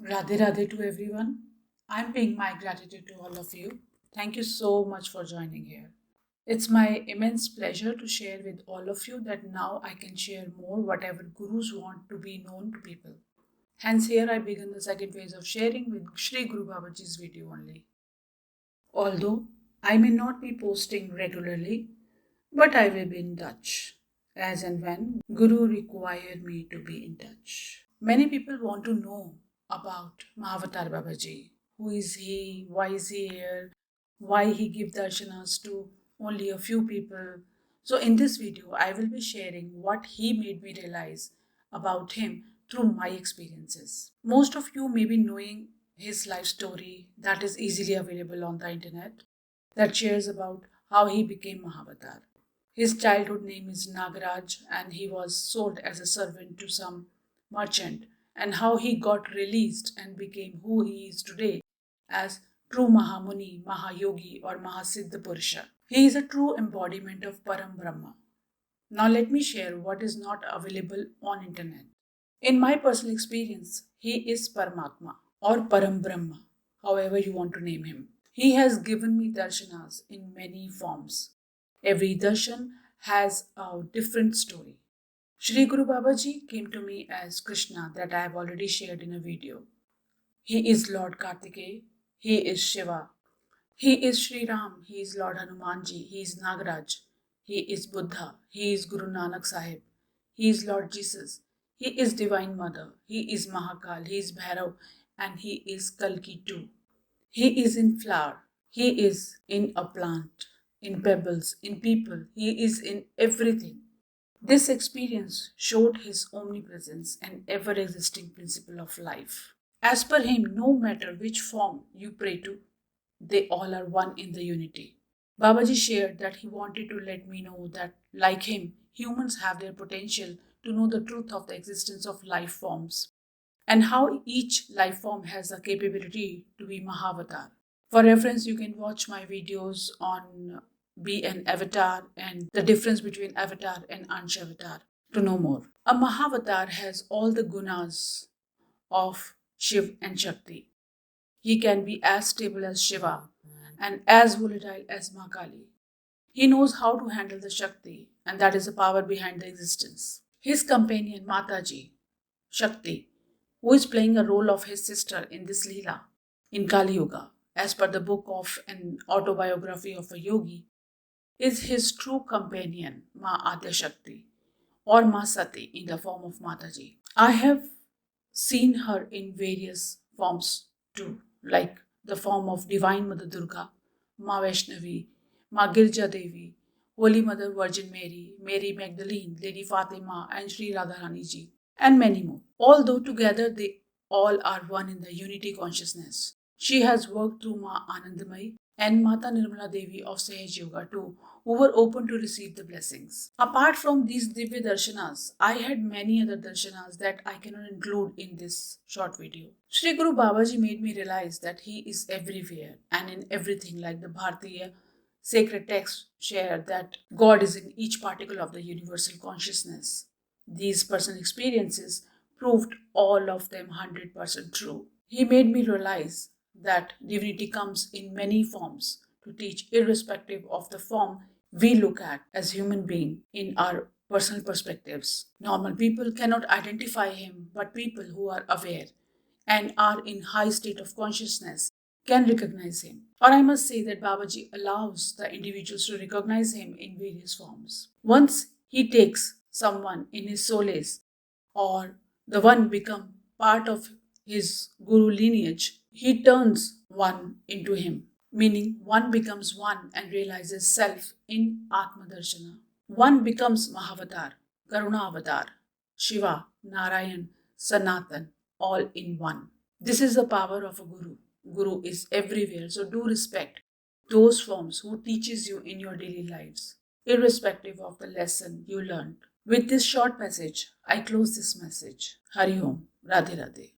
Radhe Radhe to everyone. I'm paying my gratitude to all of you. Thank you so much for joining here. It's my immense pleasure to share with all of you that now I can share more whatever gurus want to be known to people. Hence, here I begin the second phase of sharing with Sri Guru Babaji's video only. Although I may not be posting regularly, but I will be in touch as and when Guru required me to be in touch. Many people want to know about Mahavatar Babaji. Who is he? Why is he here? Why he give darshanas to only a few people? So in this video, I will be sharing what he made me realize about him through my experiences. Most of you may be knowing his life story that is easily available on the internet that shares about how he became Mahavatar. His childhood name is Nagaraj and he was sold as a servant to some merchant, and how he got released and became who he is today as true Mahamuni, Mahayogi, or Mahasiddha Purusha. He is a true embodiment of Param Brahma. Now let me share what is not available on internet. In my personal experience, he is Paramatma or Param Brahma, however you want to name him. He has given me darshanas in many forms. Every darshan has a different story. Shri Guru Babaji came to me as Krishna that I have already shared in a video. He is Lord Kartikeya, he is Shiva, he is Sri Ram, he is Lord Hanumanji, he is Nagaraj, he is Buddha, he is Guru Nanak Sahib, he is Lord Jesus, he is Divine Mother, he is Mahakal, he is Bhairav, and he is Kalki too. He is in flower, he is in a plant, in pebbles, in people, he is in everything. This experience showed his omnipresence and ever existing principle of life. As per him, no matter which form you pray to, they all are one in the unity. Babaji shared that he wanted to let me know that, like him, humans have their potential to know the truth of the existence of life forms and how each life form has the capability to be Mahavatar. For reference, you can watch my videos on Be an Avatar and the difference between Avatar and Ansh Avatar to know more. A Mahavatar has all the gunas of Shiv and Shakti. He can be as stable as Shiva and as volatile as Mahakali. He knows how to handle the Shakti, and that is the power behind the existence. His companion Mataji, Shakti, who is playing a role of his sister in this Leela in Kali Yuga, as per the book of an autobiography of a yogi, is his true companion, Ma Adya Shakti, or Ma Sati in the form of Mataji. I have seen her in various forms too, like the form of Divine Mother Durga, Ma Vaishnavi, Ma Girja Devi, Holy Mother Virgin Mary, Mary Magdalene, Lady Fatima, and Sri Radharani Ji, and many more. Although together they all are one in the unity consciousness. She has worked through Ma Anandamai and Mata Nirmala Devi of Sahaj Yoga too, who were open to receive the blessings. Apart from these Divya Darshanas, I had many other darshanas that I cannot include in this short video. Sri Guru Babaji made me realize that he is everywhere and in everything, like the Bharatiya sacred texts share that God is in each particle of the universal consciousness. These personal experiences proved all of them 100% true. He made me realize that divinity comes in many forms to teach, irrespective of the form we look at as human being in our personal perspectives. Normal people cannot identify him, but people who are aware and are in high state of consciousness can recognize him. Or I must say that Babaji allows the individuals to recognize him in various forms. Once he takes someone in his solace, or the one become part of his guru lineage, he turns one into him, meaning one becomes one and realizes self in Atma Darshana. One becomes Mahavatar, Karuna Avatar, Shiva, Narayan, Sanatan, all in one. This is the power of a guru. Guru is everywhere, so do respect those forms who teaches you in your daily lives, irrespective of the lesson you learned. With this short message, I close this message. Hari Om, Radhe Radhe.